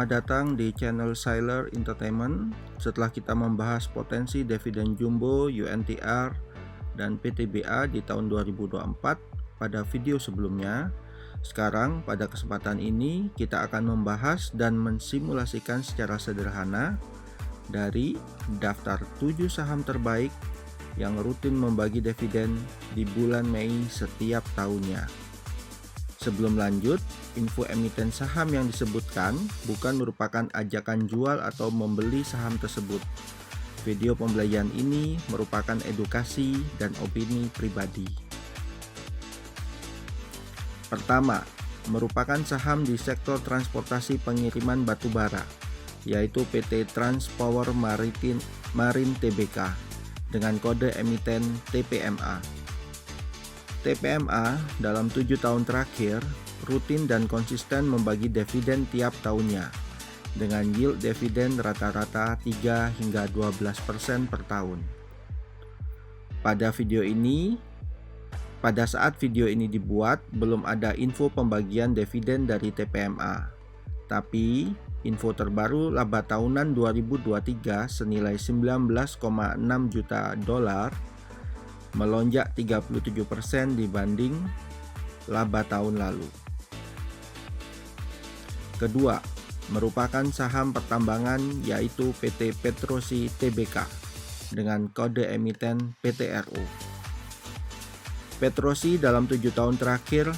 Selamat datang di channel Sailor Entertainment. Setelah kita membahas potensi dividen jumbo, UNTR, dan PTBA di tahun 2024 pada video sebelumnya, sekarang pada kesempatan ini kita akan membahas dan mensimulasikan secara sederhana dari daftar 7 saham terbaik yang rutin membagi dividen di bulan Mei setiap tahunnya. Sebelum lanjut, info emiten saham yang disebutkan bukan merupakan ajakan jual atau membeli saham tersebut. Video pembelajaran ini merupakan edukasi dan opini pribadi. Pertama, merupakan saham di sektor transportasi pengiriman batubara, yaitu PT Transpower Marine Tbk dengan kode emiten TPMA. TPMA dalam 7 tahun terakhir rutin dan konsisten membagi dividen tiap tahunnya dengan yield dividen rata-rata 3 hingga 12% per tahun. Pada saat video ini dibuat, belum ada info pembagian dividen dari TPMA. Tapi info terbaru laba tahunan 2023 senilai 19,6 juta dolar melonjak 37% dibanding laba tahun lalu. Kedua, merupakan saham pertambangan yaitu PT Petrosi Tbk dengan kode emiten PTRO. Petrosi dalam 7 tahun terakhir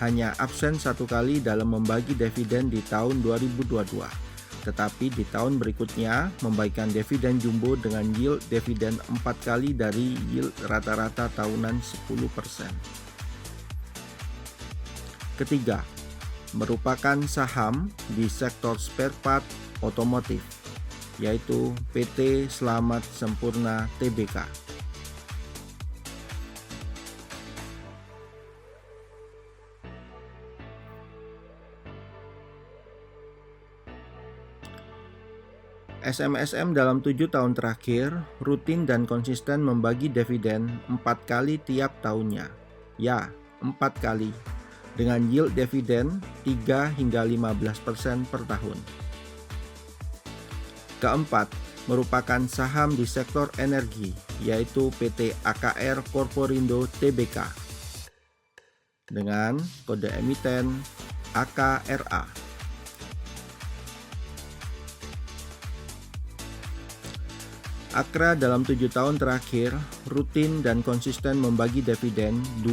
hanya absen 1 kali dalam membagi dividen di tahun 2022. Tetapi di tahun berikutnya membagikan dividen jumbo dengan yield dividen 4 kali dari yield rata-rata tahunan 10%. Ketiga, merupakan saham di sektor spare part otomotif, yaitu PT Slamet Sempurna Tbk. SMSM dalam 7 tahun terakhir rutin dan konsisten membagi dividen 4 kali tiap tahunnya. Ya, 4 kali. Dengan yield dividen 3 hingga 15% per tahun. Keempat, merupakan saham di sektor energi, yaitu PT AKR Corporindo Tbk dengan kode emiten AKRA. Akra dalam 7 tahun terakhir rutin dan konsisten membagi dividen 2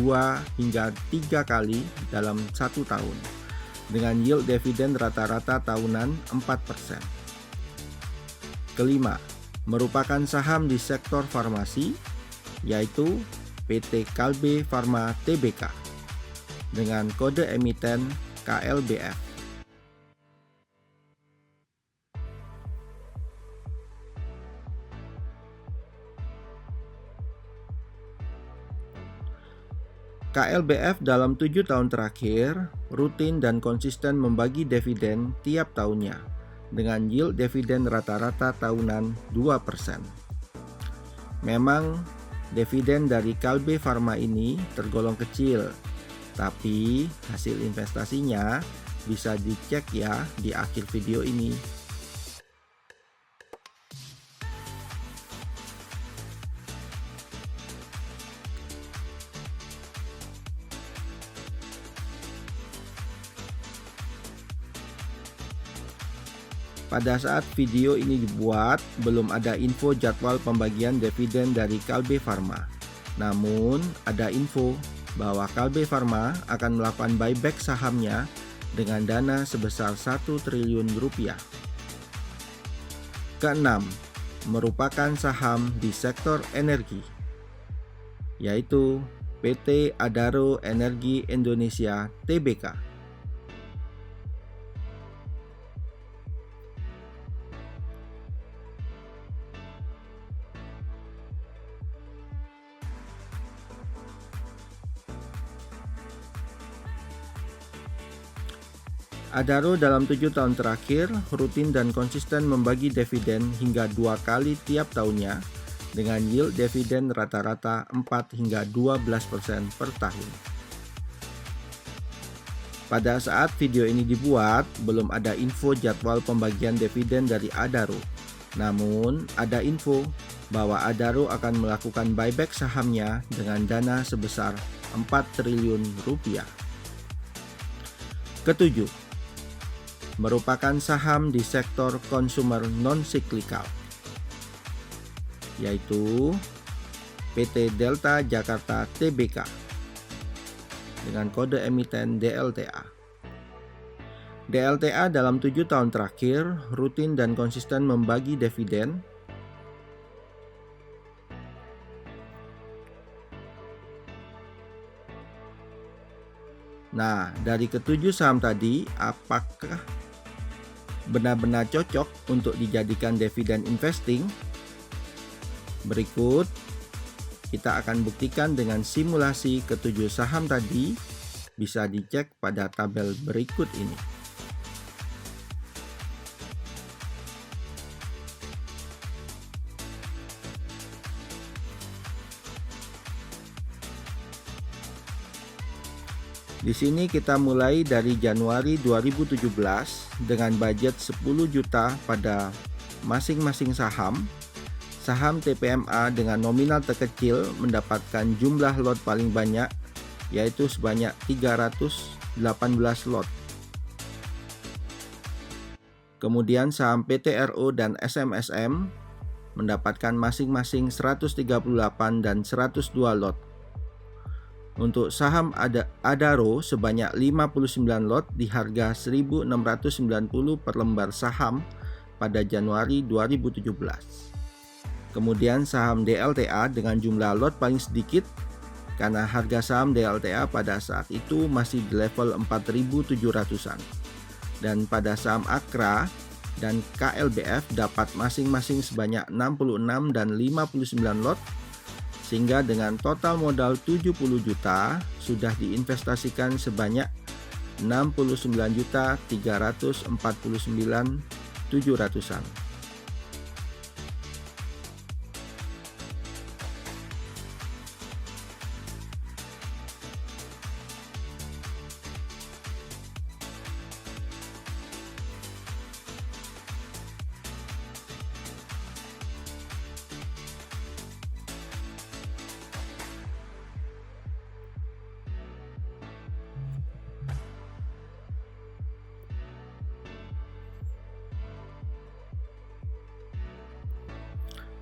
hingga 3 kali dalam 1 tahun dengan yield dividen rata-rata tahunan 4%. Kelima, merupakan saham di sektor farmasi yaitu PT Kalbe Farma Tbk dengan kode emiten KLBF. KLBF dalam 7 tahun terakhir rutin dan konsisten membagi dividen tiap tahunnya dengan yield dividen rata-rata tahunan 2%. Memang dividen dari Kalbe Farma ini tergolong kecil, tapi hasil investasinya bisa dicek ya di akhir video ini. Pada saat video ini dibuat, belum ada info jadwal pembagian dividen dari Kalbe Farma. Namun, ada info bahwa Kalbe Farma akan melakukan buyback sahamnya dengan dana sebesar 1 triliun rupiah. Keenam, merupakan saham di sektor energi, yaitu PT Adaro Energi Indonesia Tbk. Adaro dalam 7 tahun terakhir rutin dan konsisten membagi dividen hingga 2 kali tiap tahunnya dengan yield dividen rata-rata 4 hingga 12% per tahun. Pada saat video ini dibuat, belum ada info jadwal pembagian dividen dari Adaro. Namun, ada info bahwa Adaro akan melakukan buyback sahamnya dengan dana sebesar 4 triliun rupiah. Ketujuh, merupakan saham di sektor konsumer non-cyclical, yaitu PT Delta Jakarta Tbk dengan kode emiten DLTA. DLTA dalam 7 tahun terakhir rutin dan konsisten membagi dividen Nah, dari ketujuh saham tadi, apakah benar-benar cocok untuk dijadikan dividen investing? Berikut kita akan buktikan dengan simulasi ketujuh saham tadi, bisa dicek pada tabel berikut ini. Di sini kita mulai dari Januari 2017 dengan budget 10 juta pada masing-masing saham. Saham TPMA dengan nominal terkecil mendapatkan jumlah lot paling banyak, yaitu sebanyak 318 lot. Kemudian saham PTRO dan SMSM mendapatkan masing-masing 138 dan 102 lot. Untuk saham Adaro sebanyak 59 lot di harga 1.690 per lembar saham pada Januari 2017. Kemudian saham DLTA dengan jumlah lot paling sedikit karena harga saham DLTA pada saat itu masih di level 4.700-an. Dan pada saham Akra dan KLBF dapat masing-masing sebanyak 66 dan 59 lot, sehingga dengan total modal 70 juta sudah diinvestasikan sebanyak 69.349.700-an.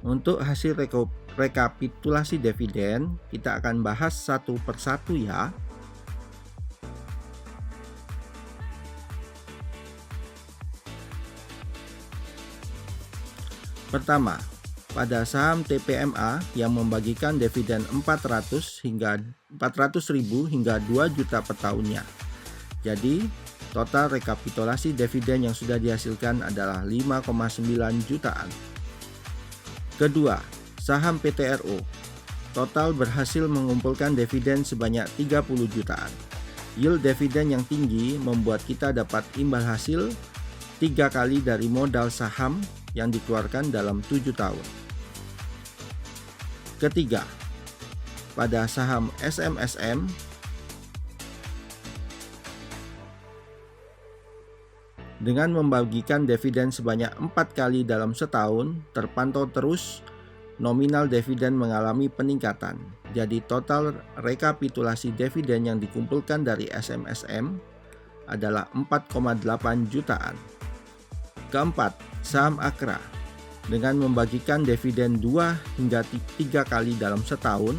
Untuk hasil rekapitulasi dividen, kita akan bahas satu persatu ya. Pertama, pada saham TPMA yang membagikan dividen 400.000 hingga 2 juta per tahunnya. Jadi, total rekapitulasi dividen yang sudah dihasilkan adalah 5,9 jutaan. Kedua, saham PTRO total berhasil mengumpulkan dividen sebanyak 30 jutaan. Yield dividen yang tinggi membuat kita dapat imbal hasil 3 kali dari modal saham yang dikeluarkan dalam 7 tahun. Ketiga, pada saham SMSM dengan membagikan dividen sebanyak 4 kali dalam setahun, terpantau terus nominal dividen mengalami peningkatan. Jadi total rekapitulasi dividen yang dikumpulkan dari SMSM adalah 4,8 jutaan. Keempat, saham Akra dengan membagikan dividen 2 hingga 3 kali dalam setahun,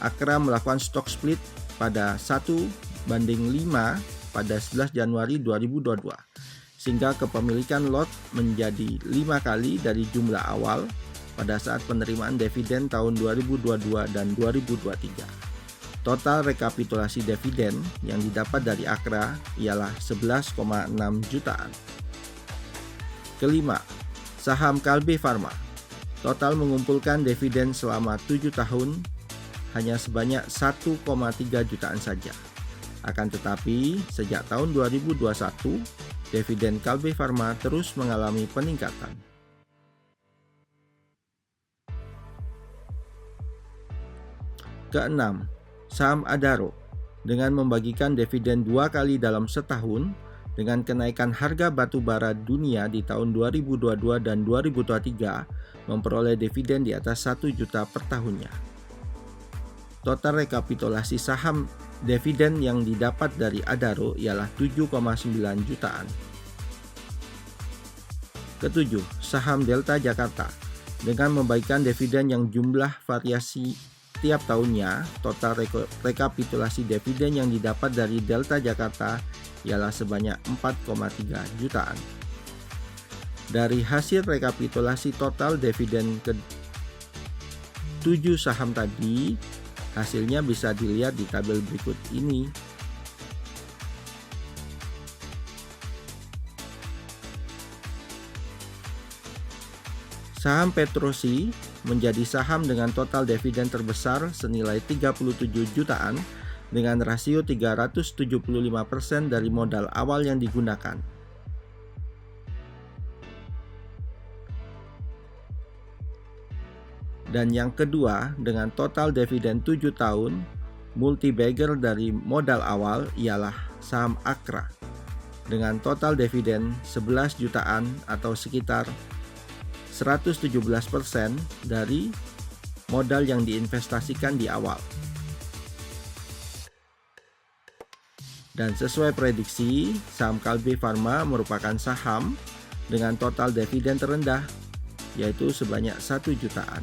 Akra melakukan stock split pada 1:5 pada 11 Januari 2022. Sehingga kepemilikan lot menjadi 5 kali dari jumlah awal pada saat penerimaan dividen tahun 2022 dan 2023. Total rekapitulasi dividen yang didapat dari Akra ialah 11,6 jutaan. Kelima, saham Kalbe Farma total mengumpulkan dividen selama 7 tahun hanya sebanyak 1,3 jutaan saja. Akan tetapi, sejak tahun 2021, dividen Kalbe Farma terus mengalami peningkatan. Keenam, saham Adaro Dengan membagikan dividen 2 kali dalam setahun, dengan kenaikan harga batu bara dunia di tahun 2022 dan 2023 memperoleh dividen di atas 1 juta per tahunnya. Total rekapitulasi saham dividen yang didapat dari Adaro ialah 7,9 jutaan. Ketujuh, saham Delta Jakarta. Dengan membagikan dividen yang jumlah variasi tiap tahunnya, total rekapitulasi dividen yang didapat dari Delta Jakarta ialah sebanyak 4,3 jutaan. Dari hasil rekapitulasi total dividen ke-7 saham tadi, hasilnya bisa dilihat di tabel berikut ini. Saham Petrosi menjadi saham dengan total dividen terbesar senilai 37 jutaan dengan rasio 375% dari modal awal yang digunakan. Dan yang kedua, dengan total dividen 7 tahun, multi-bagger dari modal awal ialah saham Akra dengan total dividen 11 jutaan atau sekitar 117% dari modal yang diinvestasikan di awal. Dan sesuai prediksi, saham Kalbe Pharma merupakan saham dengan total dividen terendah, yaitu sebanyak 1 jutaan.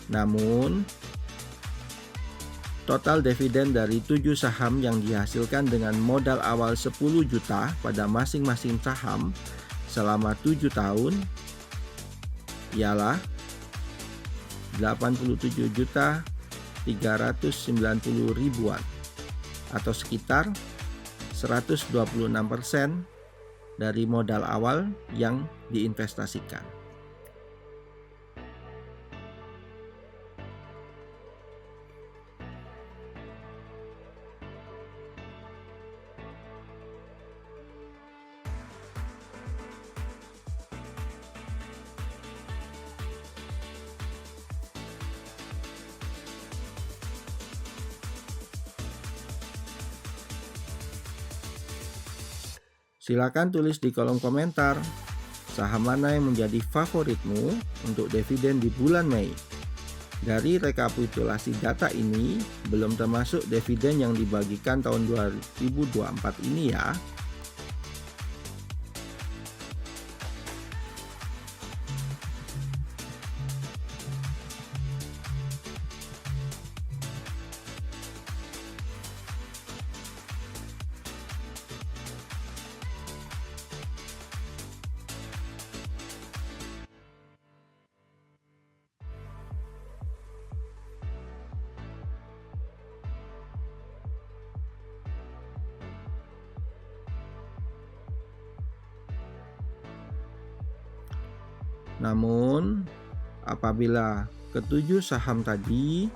Namun, total dividen dari 7 saham yang dihasilkan dengan modal awal 10 juta pada masing-masing saham selama 7 tahun ialah 87.390.000-an atau sekitar 126% dari modal awal yang diinvestasikan. Silakan tulis di kolom komentar saham mana yang menjadi favoritmu untuk dividen di bulan Mei. Dari rekapitulasi data ini belum termasuk dividen yang dibagikan tahun 2024 ini ya. Namun, apabila ke-7 saham tadi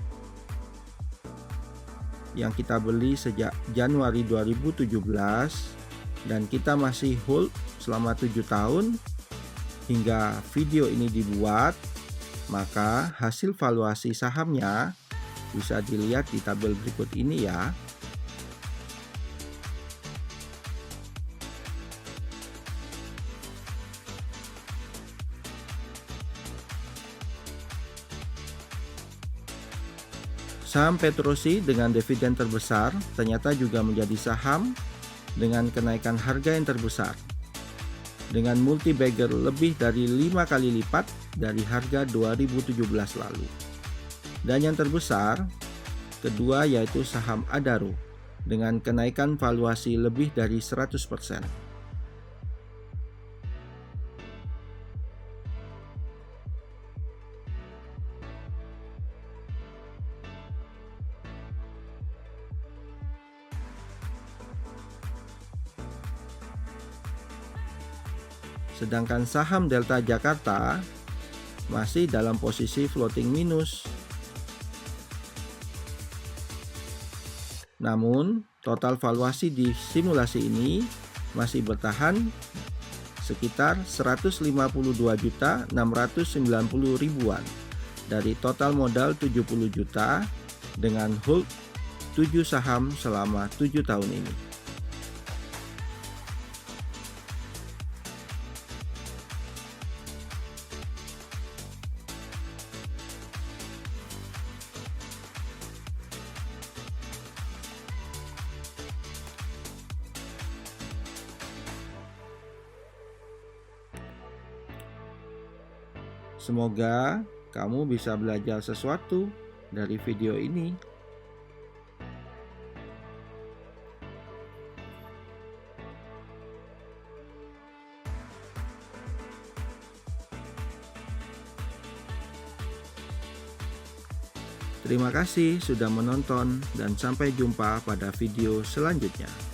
yang kita beli sejak Januari 2017 dan kita masih hold selama 7 tahun hingga video ini dibuat, maka hasil valuasi sahamnya bisa dilihat di tabel berikut ini ya. Saham Petrosi dengan dividen terbesar ternyata juga menjadi saham dengan kenaikan harga yang terbesar, dengan multi-bagger lebih dari 5 kali lipat dari harga 2017 lalu. Dan yang terbesar kedua yaitu saham Adaro dengan kenaikan valuasi lebih dari 100%. Sedangkan saham Delta Jakarta masih dalam posisi floating minus. Namun, total valuasi di simulasi ini masih bertahan sekitar 152.690.000-an dari total modal 70 juta dengan hold 7 saham selama 7 tahun ini. Semoga kamu bisa belajar sesuatu dari video ini. Terima kasih sudah menonton dan sampai jumpa pada video selanjutnya.